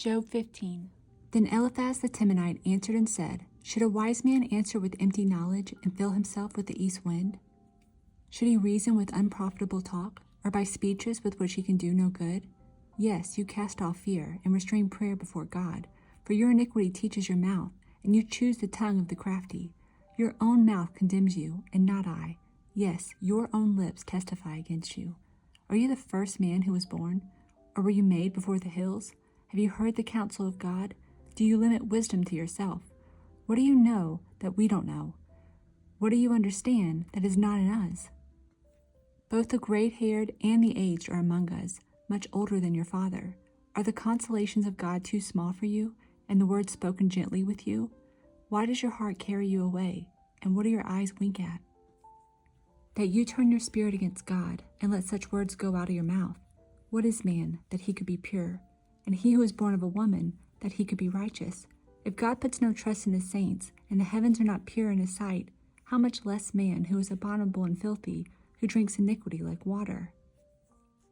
Job 15. Then Eliphaz the Temanite answered and said, Should a wise man answer with empty knowledge and fill himself with the east wind? Should he reason with unprofitable talk, or by speeches with which he can do no good? Yes, you cast off fear and restrain prayer before God, for your iniquity teaches your mouth, and you choose the tongue of the crafty. Your own mouth condemns you, and not I. Yes, your own lips testify against you. Are you the first man who was born? Or were you made before the hills? Have you heard the counsel of God? Do you limit wisdom to yourself? What do you know that we don't know? What do you understand that is not in us? Both the gray-haired and the aged are among us, much older than your father. Are the consolations of God too small for you, and the words spoken gently with you? Why does your heart carry you away, and what do your eyes wink at? That you turn your spirit against God, and let such words go out of your mouth. What is man, that he could be pure? And he who is born of a woman, that he could be righteous? If God puts no trust in his saints, and the heavens are not pure in his sight, how much less man who is abominable and filthy, who drinks iniquity like water?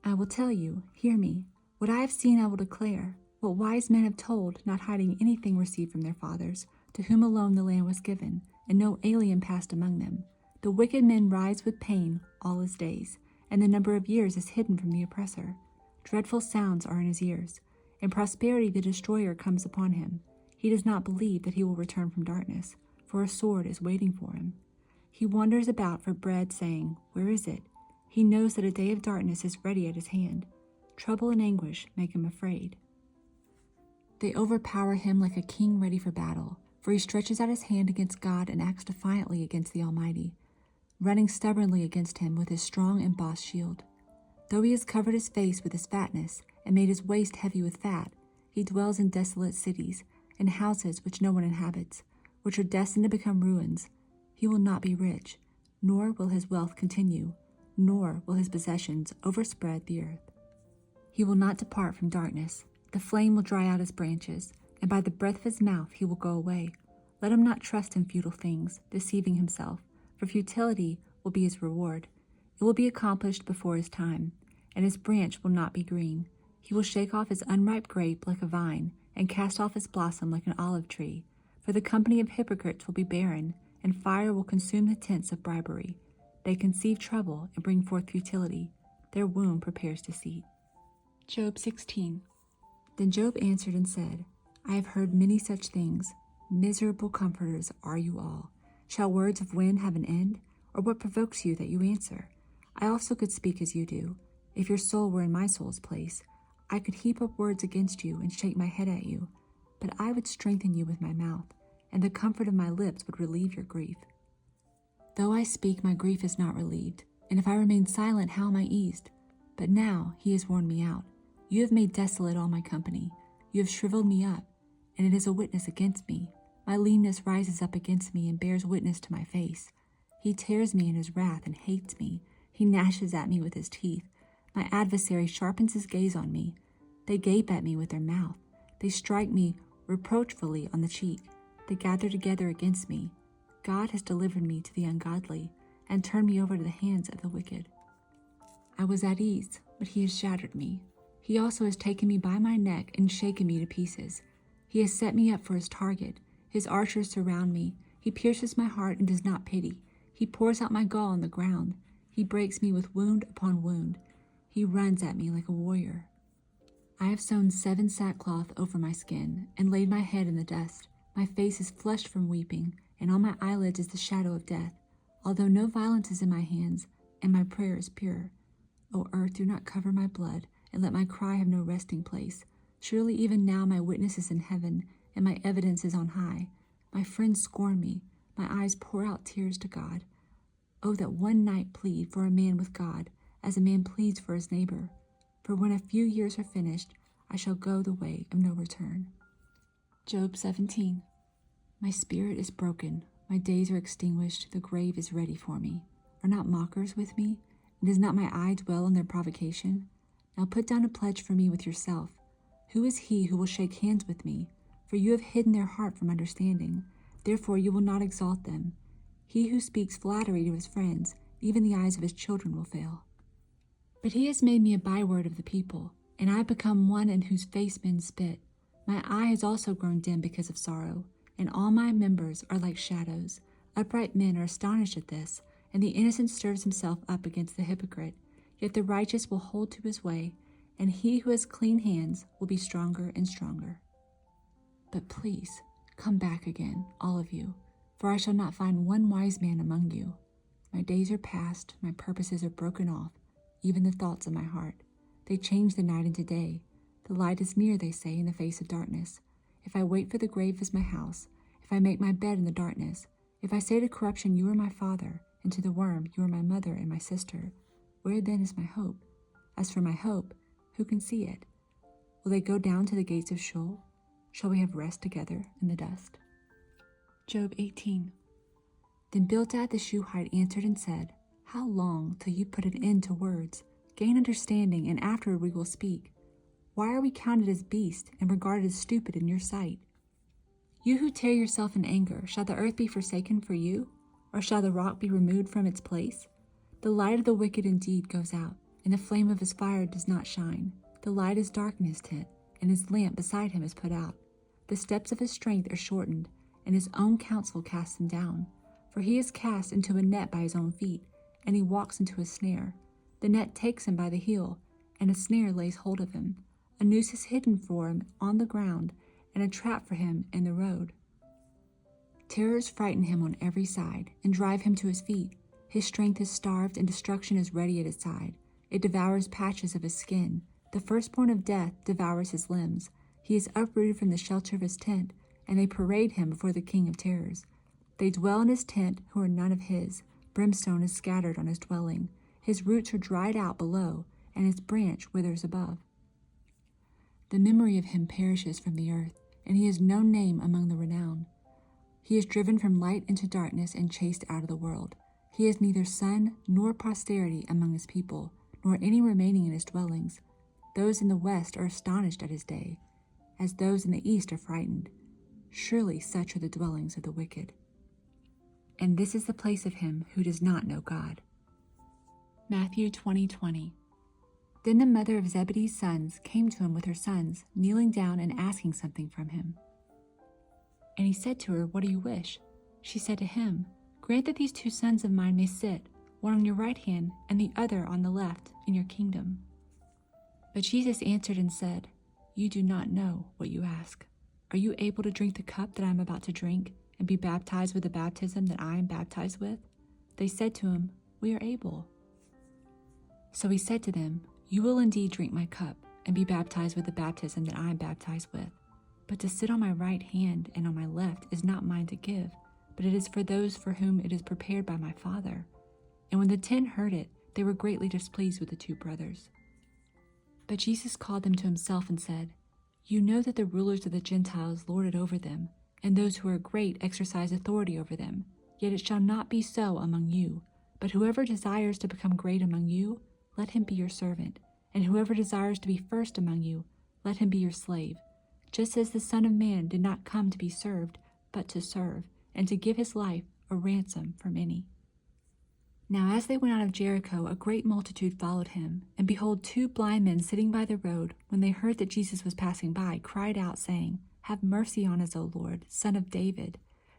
I will tell you, hear me. What I have seen I will declare, what wise men have told, not hiding anything received from their fathers, to whom alone the land was given, and no alien passed among them. The wicked man rides with pain all his days, and the number of years is hidden from the oppressor. Dreadful sounds are in his ears. In prosperity the destroyer comes upon him. He does not believe that he will return from darkness, for a sword is waiting for him. He wanders about for bread, saying, Where is it? He knows that a day of darkness is ready at his hand. Trouble and anguish make him afraid. They overpower him like a king ready for battle, for he stretches out his hand against God and acts defiantly against the Almighty, running stubbornly against him with his strong embossed shield. Though he has covered his face with his fatness and made his waist heavy with fat, he dwells in desolate cities, in houses which no one inhabits, which are destined to become ruins. He will not be rich, nor will his wealth continue, nor will his possessions overspread the earth. He will not depart from darkness. The flame will dry out his branches, and by the breath of his mouth he will go away. Let him not trust in futile things, deceiving himself, for futility will be his reward. It will be accomplished before his time, and his branch will not be green. He will shake off his unripe grape like a vine, and cast off his blossom like an olive tree. For the company of hypocrites will be barren, and fire will consume the tents of bribery. They conceive trouble and bring forth futility. Their womb prepares deceit. Job 16. Then Job answered and said, I have heard many such things. Miserable comforters are you all. Shall words of wind have an end? Or what provokes you that you answer? I also could speak as you do. If your soul were in my soul's place, I could heap up words against you and shake my head at you. But I would strengthen you with my mouth, and the comfort of my lips would relieve your grief. Though I speak, my grief is not relieved, and if I remain silent, how am I eased? But now he has worn me out. You have made desolate all my company. You have shriveled me up, and it is a witness against me. My leanness rises up against me and bears witness to my face. He tears me in his wrath and hates me. He gnashes at me with his teeth. My adversary sharpens his gaze on me. They gape at me with their mouth. They strike me reproachfully on the cheek. They gather together against me. God has delivered me to the ungodly and turned me over to the hands of the wicked. I was at ease, but he has shattered me. He also has taken me by my neck and shaken me to pieces. He has set me up for his target. His archers surround me. He pierces my heart and does not pity. He pours out my gall on the ground. He breaks me with wound upon wound. He runs at me like a warrior. I have sewn 7 sackcloth over my skin and laid my head in the dust. My face is flushed from weeping, and on my eyelids is the shadow of death, although no violence is in my hands, and my prayer is pure. O earth, do not cover my blood, and let my cry have no resting place. Surely even now my witness is in heaven, and my evidence is on high. My friends scorn me. My eyes pour out tears to God. Oh, that one night plead for a man with God, as a man pleads for his neighbor. For when a few years are finished, I shall go the way of no return. Job 17. My spirit is broken. My days are extinguished. The grave is ready for me. Are not mockers with me? And does not my eye dwell on their provocation? Now put down a pledge for me with yourself. Who is he who will shake hands with me? For you have hidden their heart from understanding. Therefore you will not exalt them. He who speaks flattery to his friends, even the eyes of his children will fail. But he has made me a byword of the people, and I have become one in whose face men spit. My eye has also grown dim because of sorrow, and all my members are like shadows. Upright men are astonished at this, and the innocent stirs himself up against the hypocrite. Yet the righteous will hold to his way, and he who has clean hands will be stronger and stronger. But please, come back again, all of you, for I shall not find one wise man among you. My days are past, my purposes are broken off, even the thoughts of my heart. They change the night into day. The light is near, they say, in the face of darkness. If I wait for the grave as my house, if I make my bed in the darkness, if I say to corruption, you are my father, and to the worm, you are my mother and my sister, where then is my hope? As for my hope, who can see it? Will they go down to the gates of Sheol? Shall we have rest together in the dust? Job 18. Then Bildad the Shuhite answered and said, How long till you put an end to words? Gain understanding, and afterward we will speak. Why are we counted as beasts and regarded as stupid in your sight? You who tear yourself in anger, shall the earth be forsaken for you? Or shall the rock be removed from its place? The light of the wicked indeed goes out, and the flame of his fire does not shine. The light is dark in his tent, and his lamp beside him is put out. The steps of his strength are shortened, and his own counsel casts him down. For he is cast into a net by his own feet, and he walks into a snare. The net takes him by the heel, and a snare lays hold of him. A noose is hidden for him on the ground, and a trap for him in the road. Terrors frighten him on every side, and drive him to his feet. His strength is starved, and destruction is ready at his side. It devours patches of his skin. The firstborn of death devours his limbs. He is uprooted from the shelter of his tent, and they parade him before the king of terrors. They dwell in his tent who are none of his. Brimstone is scattered on his dwelling. His roots are dried out below, and his branch withers above. The memory of him perishes from the earth, and he has no name among the renowned. He is driven from light into darkness and chased out of the world. He has neither son nor posterity among his people, nor any remaining in his dwellings. Those in the west are astonished at his day, as those in the east are frightened. Surely such are the dwellings of the wicked. And this is the place of him who does not know God. Matthew 20:20. Then the mother of Zebedee's sons came to him with her sons, kneeling down and asking something from him. And he said to her, What do you wish? She said to him, Grant that these 2 sons of mine may sit, one on your right hand and the other on the left, in your kingdom. But Jesus answered and said, You do not know what you ask. Are you able to drink the cup that I am about to drink, and be baptized with the baptism that I am baptized with? They said to him, We are able. So he said to them, You will indeed drink my cup, and be baptized with the baptism that I am baptized with. But to sit on my right hand and on my left is not mine to give, but it is for those for whom it is prepared by my Father. And when the 10 heard it, they were greatly displeased with the 2 brothers. But Jesus called them to himself and said, You know that the rulers of the Gentiles lord it over them, and those who are great exercise authority over them. Yet it shall not be so among you. But whoever desires to become great among you, let him be your servant. And whoever desires to be first among you, let him be your slave. Just as the Son of Man did not come to be served, but to serve, and to give his life a ransom for many. Now as they went out of Jericho, a great multitude followed him. And behold, 2 blind men sitting by the road, when they heard that Jesus was passing by, cried out, saying, Have mercy on us, O Lord, Son of David.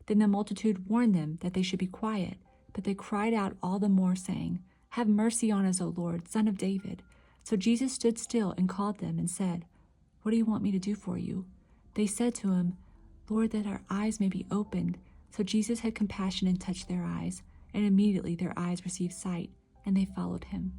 Then the multitude warned them that they should be quiet. But they cried out all the more, saying, Have mercy on us, O Lord, Son of David. So Jesus stood still and called them and said, What do you want me to do for you? They said to him, Lord, that our eyes may be opened. So Jesus had compassion and touched their eyes, and immediately their eyes received sight, and they followed him.